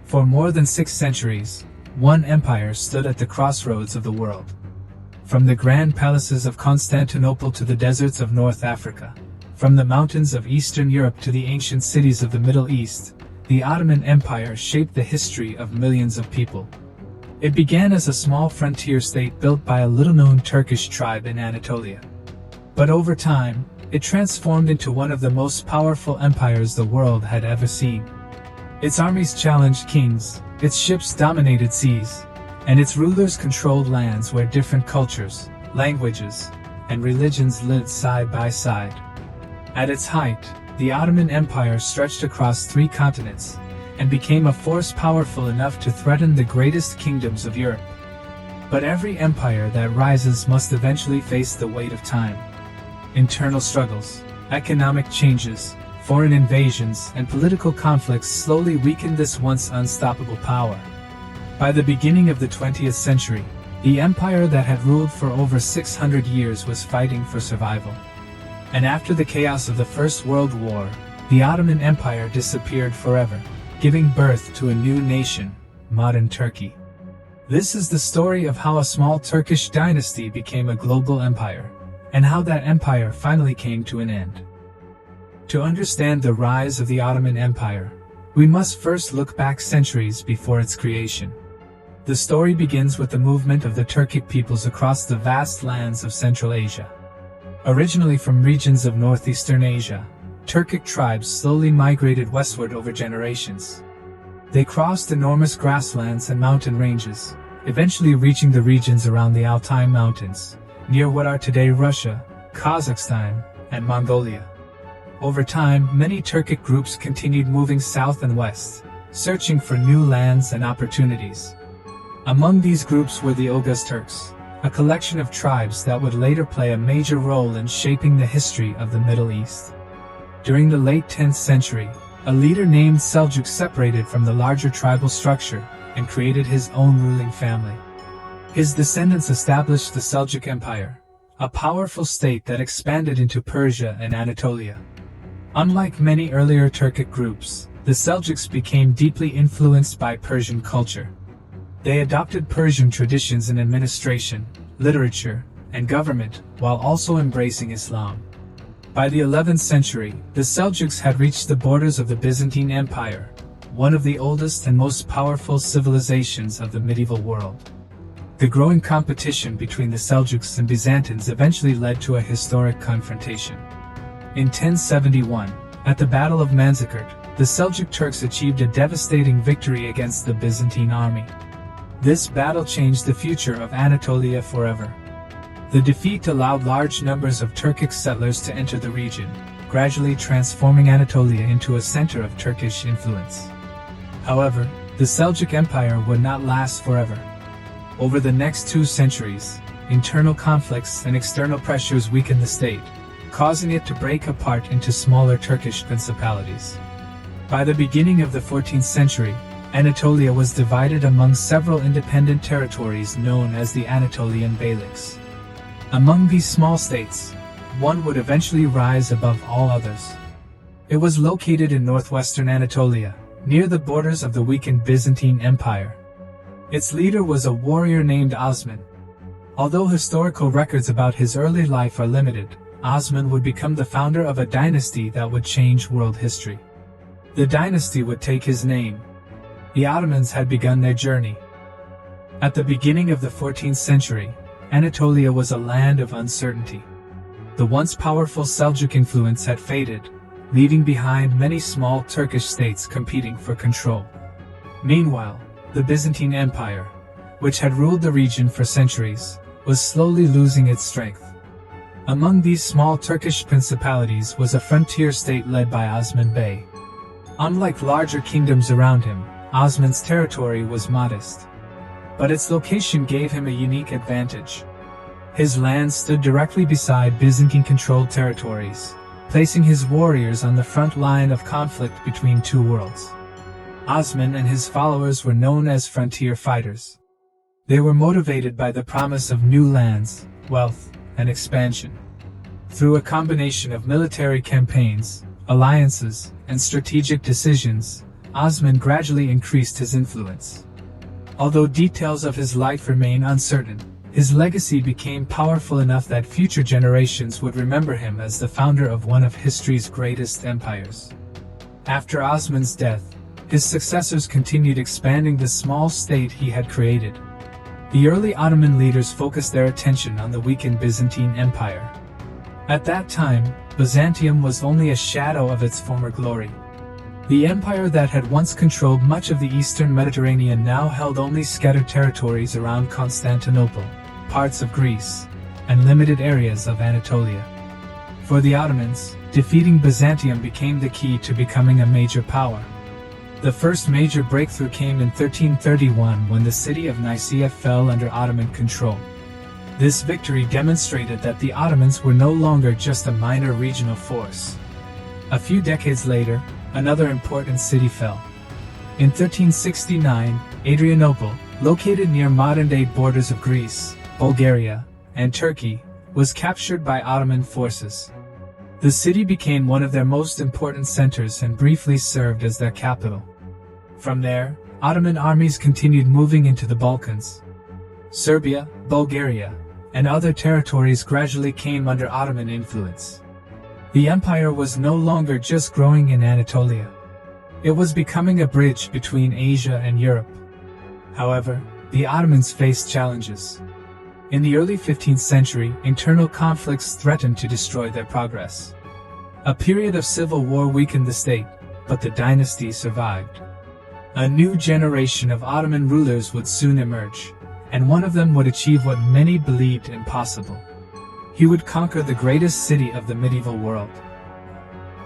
For more than 6 centuries, one empire stood at the crossroads of the world. From the grand palaces of Constantinople to the deserts of North Africa, from the mountains of Eastern Europe to the ancient cities of the Middle East, the Ottoman Empire shaped the history of millions of people. It began as a small frontier state built by a little-known Turkish tribe in Anatolia. But over time, it transformed into one of the most powerful empires the world had ever seen. Its armies challenged kings, its ships dominated seas, and its rulers controlled lands where different cultures, languages, and religions lived side by side. At its height, the Ottoman Empire stretched across 3 continents, and became a force powerful enough to threaten the greatest kingdoms of Europe. But every empire that rises must eventually face the weight of time. Internal struggles, economic changes, foreign invasions, and political conflicts slowly weakened this once unstoppable power. By the beginning of the 20th century, the empire that had ruled for over 600 years was fighting for survival. And after the chaos of the First World War, the Ottoman Empire disappeared forever, giving birth to a new nation, modern Turkey. This is the story of how a small Turkish dynasty became a global empire, and how that empire finally came to an end. To understand the rise of the Ottoman Empire, we must first look back centuries before its creation. The story begins with the movement of the Turkic peoples across the vast lands of Central Asia. Originally from regions of northeastern Asia, Turkic tribes slowly migrated westward over generations. They crossed enormous grasslands and mountain ranges, eventually reaching the regions around the Altai Mountains, near what are today Russia, Kazakhstan, and Mongolia. Over time, many Turkic groups continued moving south and west, searching for new lands and opportunities. Among these groups were the Oghuz Turks, a collection of tribes that would later play a major role in shaping the history of the Middle East. During the late 10th century, a leader named Seljuk separated from the larger tribal structure and created his own ruling family. His descendants established the Seljuk Empire, a powerful state that expanded into Persia and Anatolia. Unlike many earlier Turkic groups, the Seljuks became deeply influenced by Persian culture. They adopted Persian traditions in administration, literature, and government, while also embracing Islam. By the 11th century, the Seljuks had reached the borders of the Byzantine Empire, one of the oldest and most powerful civilizations of the medieval world. The growing competition between the Seljuks and Byzantines eventually led to a historic confrontation. In 1071, at the Battle of Manzikert, the Seljuk Turks achieved a devastating victory against the Byzantine army. This battle changed the future of Anatolia forever. The defeat allowed large numbers of Turkic settlers to enter the region, gradually transforming Anatolia into a center of Turkish influence. However, the Seljuk Empire would not last forever. Over the next 2 centuries, internal conflicts and external pressures weakened the state, causing it to break apart into smaller Turkish principalities. By the beginning of the 14th century, Anatolia was divided among several independent territories known as the Anatolian Beyliks. Among these small states, one would eventually rise above all others. It was located in northwestern Anatolia, near the borders of the weakened Byzantine Empire. Its leader was a warrior named Osman. Although historical records about his early life are limited, Osman would become the founder of a dynasty that would change world history. The dynasty would take his name. The Ottomans had begun their journey. At the beginning of the 14th century, Anatolia was a land of uncertainty. The once powerful Seljuk influence had faded, leaving behind many small Turkish states competing for control. Meanwhile, the Byzantine Empire, which had ruled the region for centuries, was slowly losing its strength. Among these small Turkish principalities was a frontier state led by Osman Bey. Unlike larger kingdoms around him, Osman's territory was modest. But its location gave him a unique advantage. His land stood directly beside Byzantine-controlled territories, placing his warriors on the front line of conflict between two worlds. Osman and his followers were known as frontier fighters. They were motivated by the promise of new lands, wealth, and expansion. Through a combination of military campaigns, alliances, and strategic decisions, Osman gradually increased his influence. Although details of his life remain uncertain, his legacy became powerful enough that future generations would remember him as the founder of one of history's greatest empires. After Osman's death, his successors continued expanding the small state he had created. The early Ottoman leaders focused their attention on the weakened Byzantine Empire. At that time, Byzantium was only a shadow of its former glory. The empire that had once controlled much of the eastern Mediterranean now held only scattered territories around Constantinople, parts of Greece, and limited areas of Anatolia. For the Ottomans, defeating Byzantium became the key to becoming a major power. The first major breakthrough came in 1331 when the city of Nicaea fell under Ottoman control. This victory demonstrated that the Ottomans were no longer just a minor regional force. A few decades later, another important city fell. In 1369, Adrianople, located near modern-day borders of Greece, Bulgaria, and Turkey, was captured by Ottoman forces. The city became one of their most important centers and briefly served as their capital. From there, Ottoman armies continued moving into the Balkans. Serbia, Bulgaria, and other territories gradually came under Ottoman influence. The empire was no longer just growing in Anatolia. It was becoming a bridge between Asia and Europe. However, the Ottomans faced challenges. In the early 15th century, internal conflicts threatened to destroy their progress. A period of civil war weakened the state, but the dynasty survived. A new generation of Ottoman rulers would soon emerge, and one of them would achieve what many believed impossible. He would conquer the greatest city of the medieval world.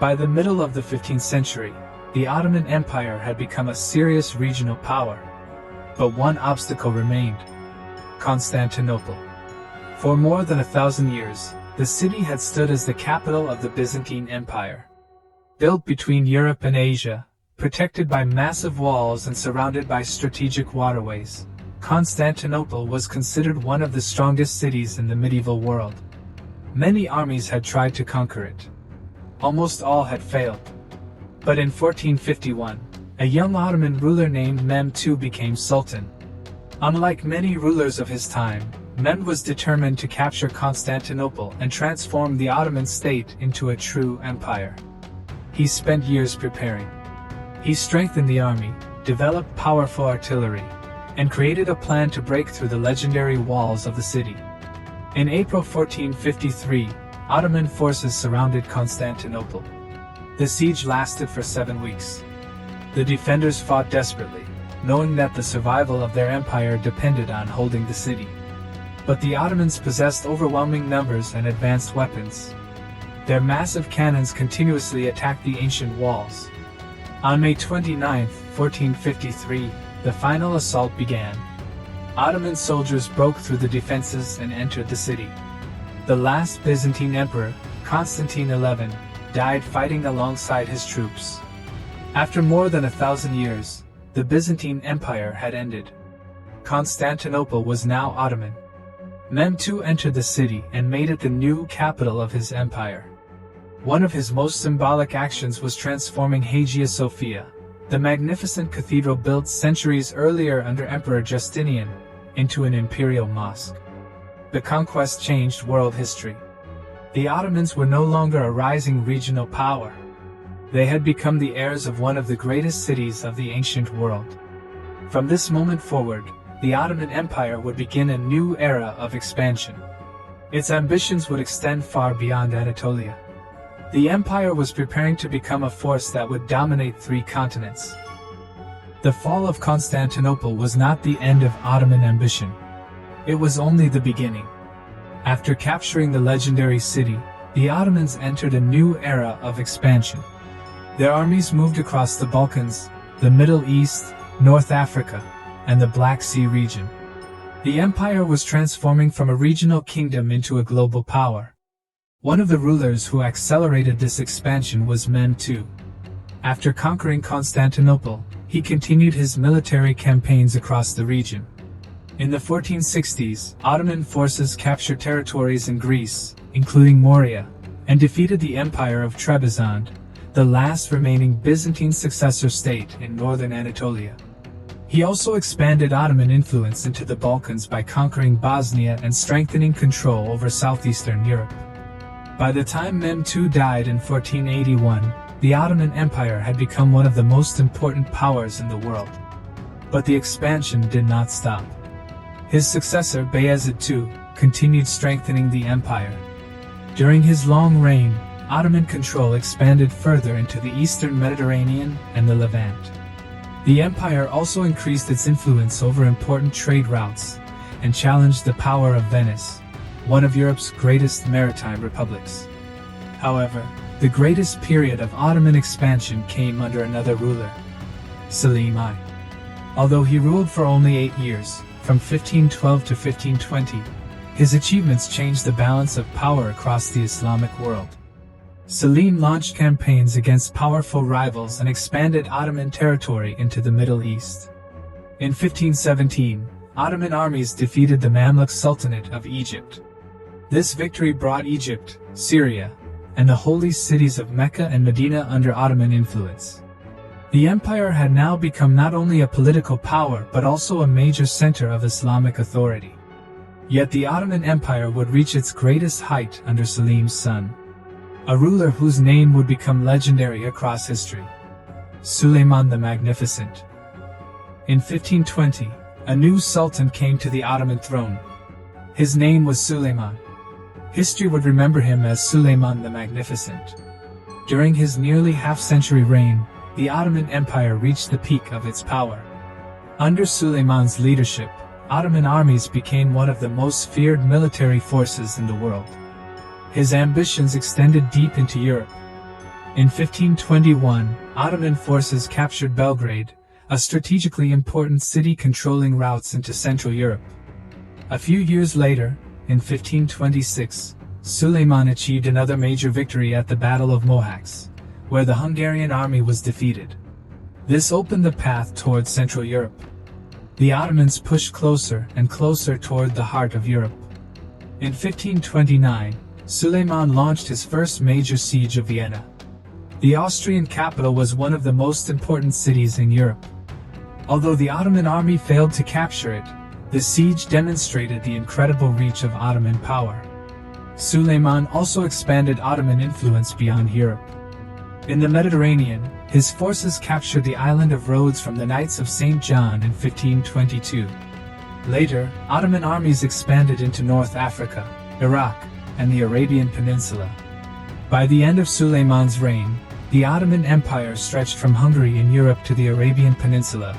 By the middle of the 15th century, the Ottoman Empire had become a serious regional power. But one obstacle remained: Constantinople. For more than 1,000 years, the city had stood as the capital of the Byzantine Empire. Built between Europe and Asia, protected by massive walls and surrounded by strategic waterways, Constantinople was considered one of the strongest cities in the medieval world. Many armies had tried to conquer it. Almost all had failed. But in 1451, a young Ottoman ruler named Mehmed II became sultan. Unlike many rulers of his time, Mehmed was determined to capture Constantinople and transform the Ottoman state into a true empire. He spent years preparing. He strengthened the army, developed powerful artillery, and created a plan to break through the legendary walls of the city. In April 1453, Ottoman forces surrounded Constantinople. The siege lasted for 7 weeks. The defenders fought desperately, knowing that the survival of their empire depended on holding the city. But the Ottomans possessed overwhelming numbers and advanced weapons. Their massive cannons continuously attacked the ancient walls. On May 29, 1453, the final assault began. Ottoman soldiers broke through the defenses and entered the city. The last Byzantine emperor, Constantine XI, died fighting alongside his troops. After more than 1,000 years, the Byzantine Empire had ended. Constantinople was now Ottoman. Mehmed II entered the city and made it the new capital of his empire. One of his most symbolic actions was transforming Hagia Sophia, the magnificent cathedral built centuries earlier under Emperor Justinian, into an imperial mosque. The conquest changed world history. The Ottomans were no longer a rising regional power. They had become the heirs of one of the greatest cities of the ancient world. From this moment forward, the Ottoman Empire would begin a new era of expansion. Its ambitions would extend far beyond Anatolia. The empire was preparing to become a force that would dominate 3 continents. The fall of Constantinople was not the end of Ottoman ambition. It was only the beginning. After capturing the legendary city, the Ottomans entered a new era of expansion. Their armies moved across the Balkans, the Middle East, North Africa, and the Black Sea region. The empire was transforming from a regional kingdom into a global power. One of the rulers who accelerated this expansion was Mehmed II. After conquering Constantinople, he continued his military campaigns across the region. In the 1460s, Ottoman forces captured territories in Greece, including Morea, and defeated the Empire of Trebizond, the last remaining Byzantine successor state in northern Anatolia. He also expanded Ottoman influence into the Balkans by conquering Bosnia and strengthening control over southeastern Europe. By the time Mehmed II died in 1481, the Ottoman Empire had become one of the most important powers in the world. But the expansion did not stop. His successor, Bayezid II, continued strengthening the empire. During his long reign, Ottoman control expanded further into the eastern Mediterranean and the Levant. The empire also increased its influence over important trade routes and challenged the power of Venice, one of Europe's greatest maritime republics. However, the greatest period of Ottoman expansion came under another ruler, Selim I. Although he ruled for only 8 years, from 1512 to 1520, his achievements changed the balance of power across the Islamic world. Selim launched campaigns against powerful rivals and expanded Ottoman territory into the Middle East. In 1517, Ottoman armies defeated the Mamluk Sultanate of Egypt. This victory brought Egypt, Syria, and the holy cities of Mecca and Medina under Ottoman influence. The empire had now become not only a political power but also a major center of Islamic authority. Yet the Ottoman Empire would reach its greatest height under Selim's son, a ruler whose name would become legendary across history, Suleiman the Magnificent. In 1520, a new sultan came to the Ottoman throne. His name was Suleiman. History would remember him as Suleiman the Magnificent. During his nearly half-century reign, the Ottoman Empire reached the peak of its power. Under Suleiman's leadership, Ottoman armies became one of the most feared military forces in the world. His ambitions extended deep into Europe. In 1521, Ottoman forces captured Belgrade, a strategically important city controlling routes into Central Europe. A few years later, in 1526, Suleiman achieved another major victory at the Battle of Mohacs, where the Hungarian army was defeated. This opened the path towards Central Europe. The Ottomans pushed closer and closer toward the heart of Europe. In 1529, Suleiman launched his first major siege of Vienna. The Austrian capital was one of the most important cities in Europe. Although the Ottoman army failed to capture it, the siege demonstrated the incredible reach of Ottoman power. Suleiman also expanded Ottoman influence beyond Europe. In the Mediterranean, his forces captured the island of Rhodes from the Knights of St. John in 1522. Later, Ottoman armies expanded into North Africa, Iraq, and the Arabian Peninsula. By the end of Suleiman's reign, the Ottoman Empire stretched from Hungary in Europe to the Arabian Peninsula,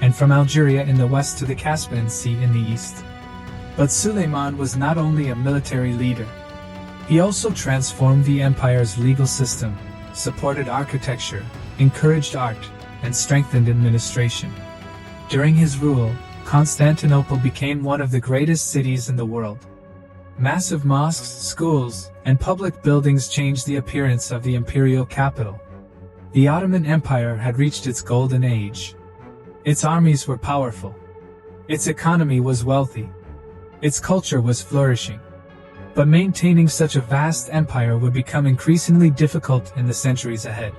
and from Algeria in the west to the Caspian Sea in the east. But Suleiman was not only a military leader. He also transformed the empire's legal system, supported architecture, encouraged art, and strengthened administration. During his rule, Constantinople became one of the greatest cities in the world. Massive mosques, schools, and public buildings changed the appearance of the imperial capital. The Ottoman Empire had reached its golden age. Its armies were powerful. Its economy was wealthy. Its culture was flourishing. But maintaining such a vast empire would become increasingly difficult in the centuries ahead.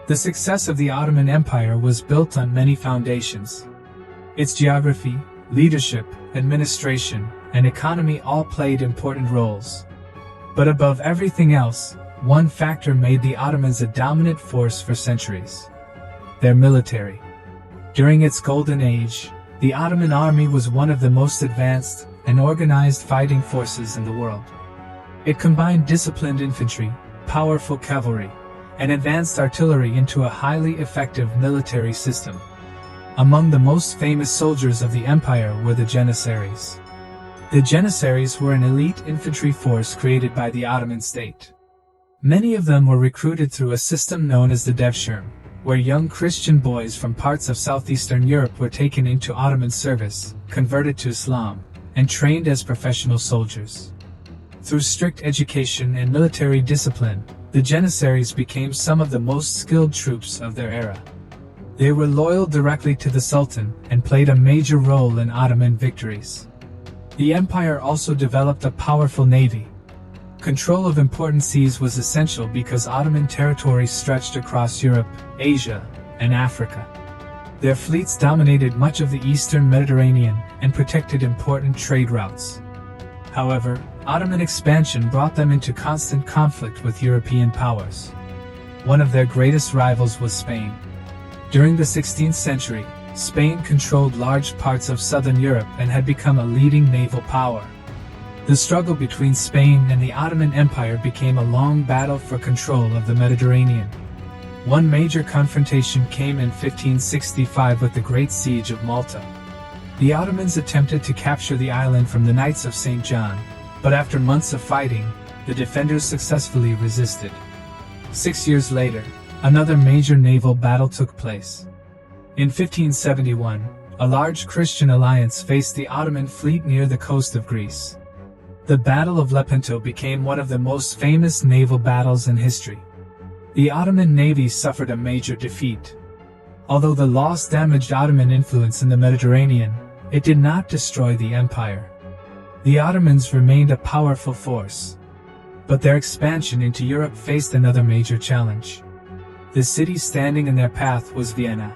The success of the Ottoman Empire was built on many foundations. Its geography, leadership, administration, and economy all played important roles. But above everything else, one factor made the Ottomans a dominant force for centuries: their military. During its golden age, the Ottoman army was one of the most advanced and organized fighting forces in the world. It combined disciplined infantry, powerful cavalry, and advanced artillery into a highly effective military system. Among the most famous soldiers of the empire were the Janissaries. The Janissaries were an elite infantry force created by the Ottoman state. Many of them were recruited through a system known as the Devshirme, where young Christian boys from parts of southeastern Europe were taken into Ottoman service, converted to Islam, and trained as professional soldiers. Through strict education and military discipline, the Janissaries became some of the most skilled troops of their era. They were loyal directly to the Sultan and played a major role in Ottoman victories. The empire also developed a powerful navy. Control of important seas was essential because Ottoman territory stretched across Europe, Asia, and Africa. Their fleets dominated much of the eastern Mediterranean and protected important trade routes. However, Ottoman expansion brought them into constant conflict with European powers. One of their greatest rivals was Spain. During the 16th century, Spain controlled large parts of southern Europe and had become a leading naval power. The struggle between Spain and the Ottoman Empire became a long battle for control of the Mediterranean. One major confrontation came in 1565 with the Great Siege of Malta. The Ottomans attempted to capture the island from the Knights of St. John, but after months of fighting, the defenders successfully resisted. 6 years later, another major naval battle took place. In 1571, a large Christian alliance faced the Ottoman fleet near the coast of Greece. The Battle of Lepanto became one of the most famous naval battles in history. The Ottoman navy suffered a major defeat. Although the loss damaged Ottoman influence in the Mediterranean, it did not destroy the empire. The Ottomans remained a powerful force. But their expansion into Europe faced another major challenge. The city standing in their path was Vienna.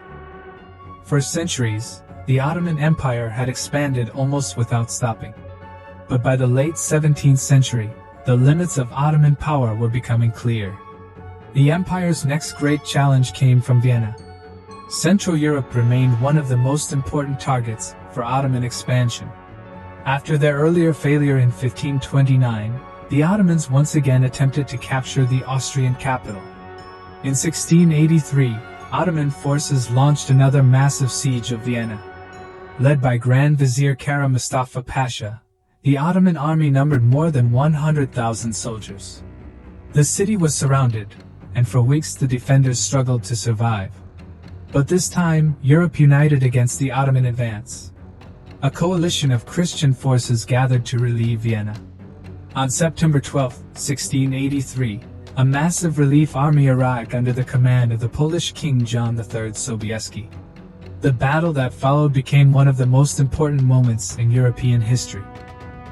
For centuries, the Ottoman Empire had expanded almost without stopping. But by the late 17th century, the limits of Ottoman power were becoming clear. The empire's next great challenge came from Vienna. Central Europe remained one of the most important targets for Ottoman expansion. After their earlier failure in 1529, the Ottomans once again attempted to capture the Austrian capital. In 1683, Ottoman forces launched another massive siege of Vienna. Led by Grand Vizier Kara Mustafa Pasha, the Ottoman army numbered more than 100,000 soldiers. The city was surrounded, and for weeks the defenders struggled to survive. But this time, Europe united against the Ottoman advance. A coalition of Christian forces gathered to relieve Vienna. On September 12, 1683, a massive relief army arrived under the command of the Polish King John III Sobieski. The battle that followed became one of the most important moments in European history.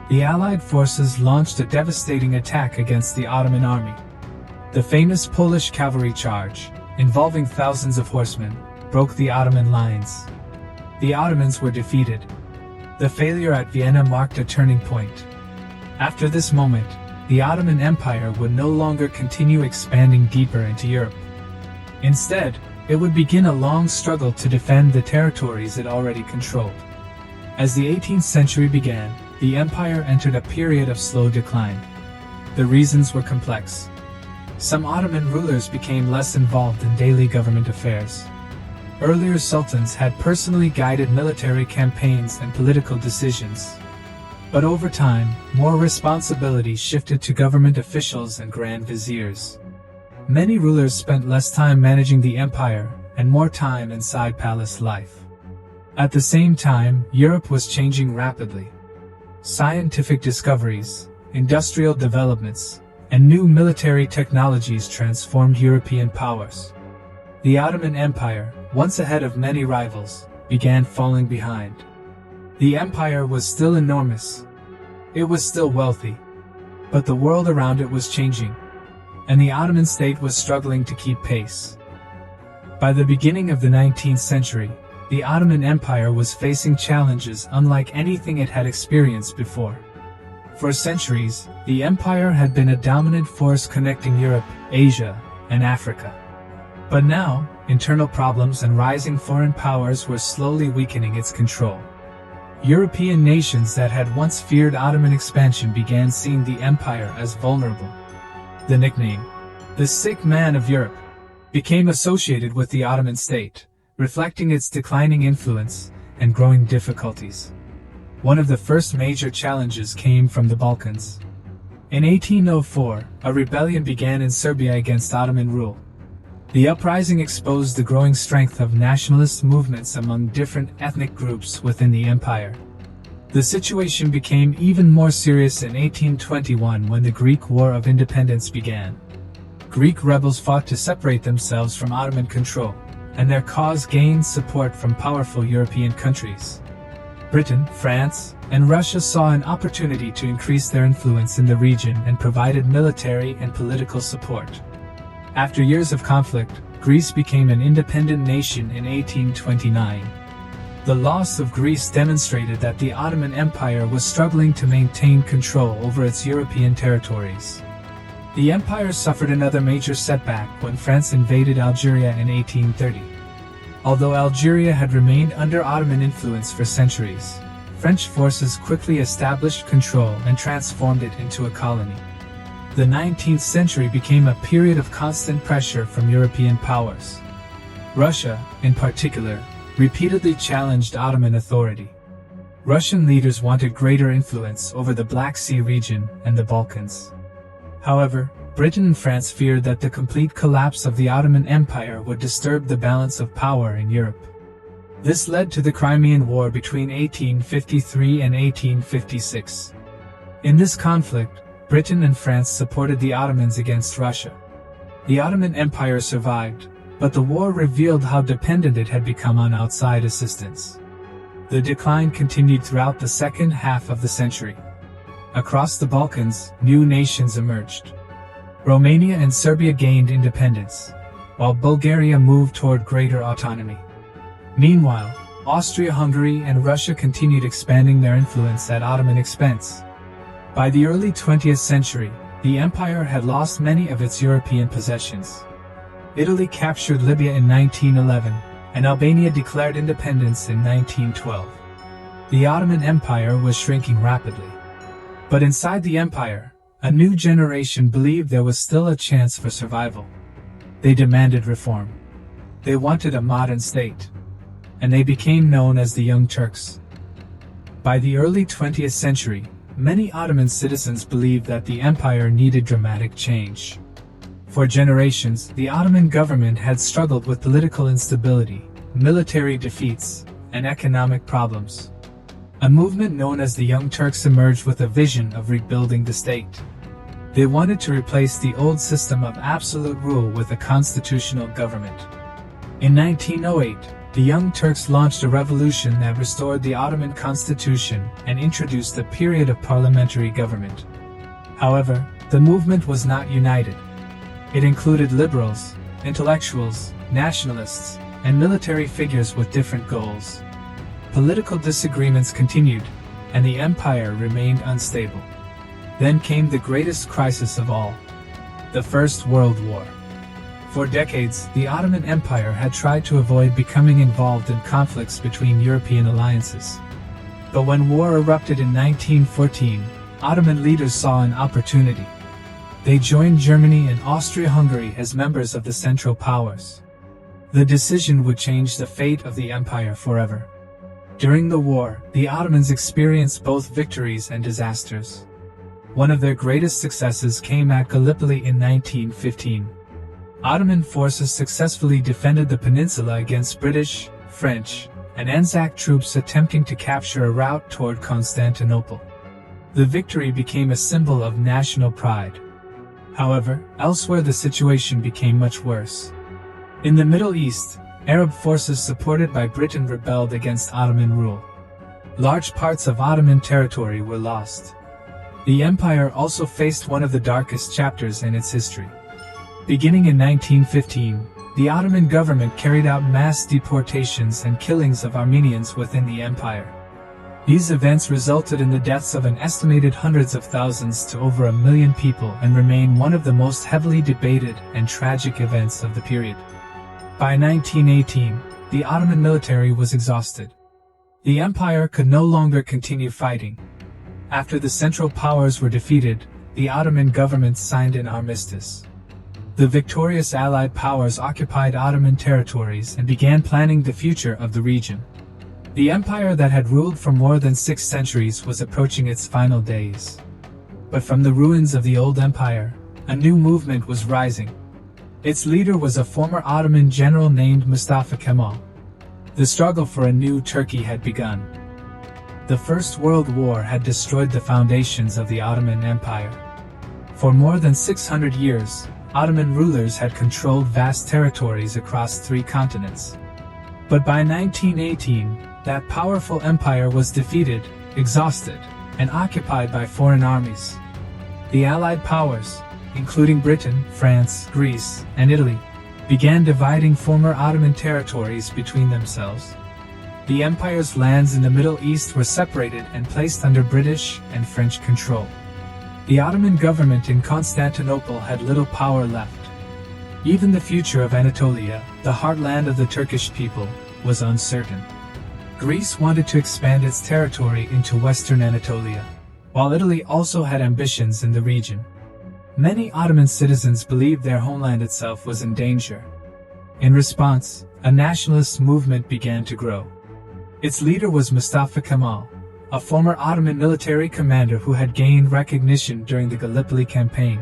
The Allied forces launched a devastating attack against the Ottoman army. The famous Polish cavalry charge, involving thousands of horsemen, broke the Ottoman lines. The Ottomans were defeated. The failure at Vienna marked a turning point. After this moment, the Ottoman Empire would no longer continue expanding deeper into Europe. Instead, it would begin a long struggle to defend the territories it already controlled. As the 18th century began, the empire entered a period of slow decline. The reasons were complex. Some Ottoman rulers became less involved in daily government affairs. Earlier sultans had personally guided military campaigns and political decisions. But over time, more responsibility shifted to government officials and grand viziers. Many rulers spent less time managing the empire and more time inside palace life. At the same time, Europe was changing rapidly. Scientific discoveries, industrial developments, and new military technologies transformed European powers. The Ottoman Empire, once ahead of many rivals, began falling behind. The empire was still enormous. It was still wealthy. But the world around it was changing, and the Ottoman state was struggling to keep pace. By the beginning of the 19th century, the Ottoman Empire was facing challenges unlike anything it had experienced before. For centuries, the empire had been a dominant force connecting Europe, Asia, and Africa. But now, internal problems and rising foreign powers were slowly weakening its control. European nations that had once feared Ottoman expansion began seeing the empire as vulnerable. The nickname, the sick man of Europe, became associated with the Ottoman state, reflecting its declining influence and growing difficulties. One of the first major challenges came from the Balkans. In 1804, a rebellion began in Serbia against Ottoman rule. The uprising exposed the growing strength of nationalist movements among different ethnic groups within the empire. The situation became even more serious in 1821 when the Greek War of Independence began. Greek rebels fought to separate themselves from Ottoman control, and their cause gained support from powerful European countries. Britain, France, and Russia saw an opportunity to increase their influence in the region and provided military and political support. After years of conflict, Greece became an independent nation in 1829. The loss of Greece demonstrated that the Ottoman Empire was struggling to maintain control over its European territories. The empire suffered another major setback when France invaded Algeria in 1830. Although Algeria had remained under Ottoman influence for centuries, French forces quickly established control and transformed it into a colony. The 19th century became a period of constant pressure from European powers. Russia, in particular, repeatedly challenged Ottoman authority. Russian leaders wanted greater influence over the Black Sea region and the Balkans. However, Britain and France feared that the complete collapse of the Ottoman Empire would disturb the balance of power in Europe. This led to the Crimean War between 1853 and 1856. In this conflict, Britain and France supported the Ottomans against Russia. The Ottoman Empire survived, but the war revealed how dependent it had become on outside assistance. The decline continued throughout the second half of the century. Across the Balkans, new nations emerged. Romania and Serbia gained independence, while Bulgaria moved toward greater autonomy. Meanwhile, Austria-Hungary and Russia continued expanding their influence at Ottoman expense. By the early 20th century, the empire had lost many of its European possessions. Italy captured Libya in 1911, and Albania declared independence in 1912. The Ottoman Empire was shrinking rapidly. But inside the empire, a new generation believed there was still a chance for survival. They demanded reform. They wanted a modern state. And they became known as the Young Turks. By the early 20th century, many Ottoman citizens believed that the empire needed dramatic change. For generations, the Ottoman government had struggled with political instability, military defeats, and economic problems. A movement known as the Young Turks emerged with a vision of rebuilding the state. They wanted to replace the old system of absolute rule with a constitutional government. In 1908, the Young Turks launched a revolution that restored the Ottoman constitution and introduced a period of parliamentary government. However, the movement was not united. It included liberals, intellectuals, nationalists, and military figures with different goals. Political disagreements continued, and the empire remained unstable. Then came the greatest crisis of all, the First World War. For decades, the Ottoman Empire had tried to avoid becoming involved in conflicts between European alliances. But when war erupted in 1914, Ottoman leaders saw an opportunity. They joined Germany and Austria-Hungary as members of the Central Powers. The decision would change the fate of the empire forever. During the war, the Ottomans experienced both victories and disasters. One of their greatest successes came at Gallipoli in 1915. Ottoman forces successfully defended the peninsula against British, French, and Anzac troops attempting to capture a route toward Constantinople. The victory became a symbol of national pride. However, elsewhere the situation became much worse. In the Middle East, Arab forces supported by Britain rebelled against Ottoman rule. Large parts of Ottoman territory were lost. The empire also faced one of the darkest chapters in its history. Beginning in 1915, the Ottoman government carried out mass deportations and killings of Armenians within the empire. These events resulted in the deaths of an estimated hundreds of thousands to over 1 million people and remain one of the most heavily debated and tragic events of the period. By 1918, the Ottoman military was exhausted. The empire could no longer continue fighting. After the Central Powers were defeated, the Ottoman government signed an armistice. The victorious Allied powers occupied Ottoman territories and began planning the future of the region. The empire that had ruled for more than 6 centuries was approaching its final days. But from the ruins of the old empire, a new movement was rising. Its leader was a former Ottoman general named Mustafa Kemal. The struggle for a new Turkey had begun. The First World War had destroyed the foundations of the Ottoman Empire. For more than 600 years, Ottoman rulers had controlled vast territories across 3 continents. But by 1918, That powerful empire was defeated, exhausted, and occupied by foreign armies. The Allied powers, including Britain, France, Greece, and Italy, began dividing former Ottoman territories between themselves. The empire's lands in the Middle East were separated and placed under British and French control. The Ottoman government in Constantinople had little power left. Even the future of Anatolia, the heartland of the Turkish people, was uncertain. Greece wanted to expand its territory into western Anatolia, while Italy also had ambitions in the region. Many Ottoman citizens believed their homeland itself was in danger. In response, a nationalist movement began to grow. Its leader was Mustafa Kemal, a former Ottoman military commander who had gained recognition during the Gallipoli campaign.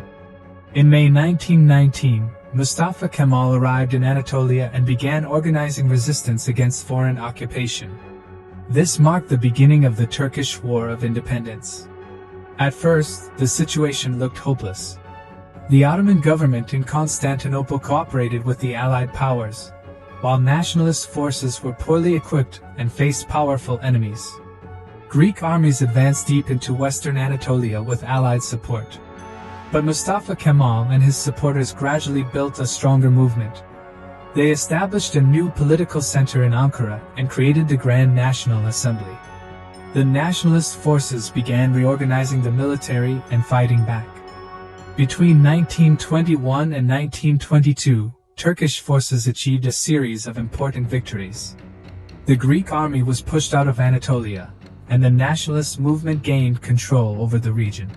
In May 1919, Mustafa Kemal arrived in Anatolia and began organizing resistance against foreign occupation. This marked the beginning of the Turkish War of Independence. At first, the situation looked hopeless. The Ottoman government in Constantinople cooperated with the Allied powers, while nationalist forces were poorly equipped and faced powerful enemies. Greek armies advanced deep into western Anatolia with Allied support. But Mustafa Kemal and his supporters gradually built a stronger movement. They established a new political center in Ankara and created the Grand National Assembly. The nationalist forces began reorganizing the military and fighting back. Between 1921 and 1922, Turkish forces achieved a series of important victories. The Greek army was pushed out of Anatolia, and the nationalist movement gained control over the region.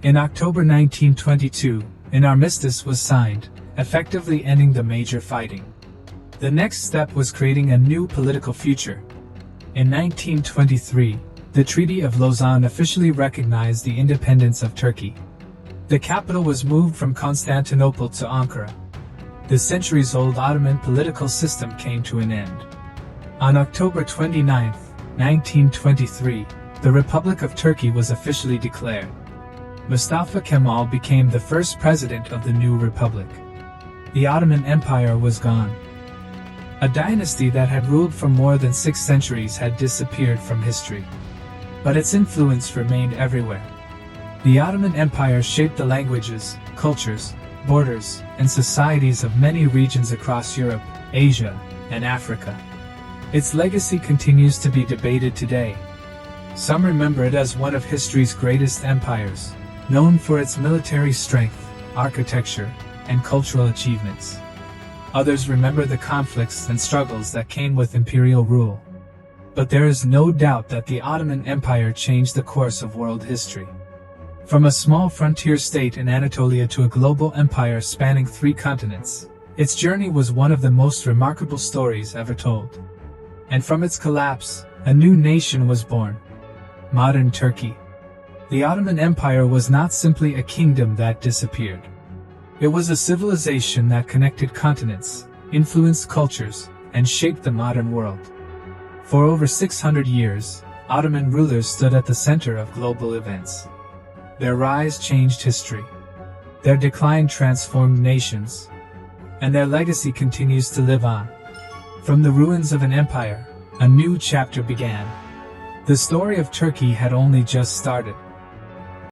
In October 1922, an armistice was signed, effectively ending the major fighting. The next step was creating a new political future. In 1923, the Treaty of Lausanne officially recognized the independence of Turkey. The capital was moved from Constantinople to Ankara. The centuries-old Ottoman political system came to an end. On October 29, 1923, the Republic of Turkey was officially declared. Mustafa Kemal became the first president of the new republic. The Ottoman Empire was gone. A dynasty that had ruled for more than 6 centuries had disappeared from history. But its influence remained everywhere. The Ottoman Empire shaped the languages, cultures, borders, and societies of many regions across Europe, Asia, and Africa. Its legacy continues to be debated today. Some remember it as one of history's greatest empires, known for its military strength, architecture, and cultural achievements. Others remember the conflicts and struggles that came with imperial rule. But there is no doubt that the Ottoman Empire changed the course of world history. From a small frontier state in Anatolia to a global empire spanning 3 continents, its journey was one of the most remarkable stories ever told. And from its collapse, a new nation was born: modern Turkey. The Ottoman Empire was not simply a kingdom that disappeared. It was a civilization that connected continents, influenced cultures, and shaped the modern world. For over 600 years, Ottoman rulers stood at the center of global events. Their rise changed history. Their decline transformed nations. And their legacy continues to live on. From the ruins of an empire, a new chapter began. The story of Turkey had only just started.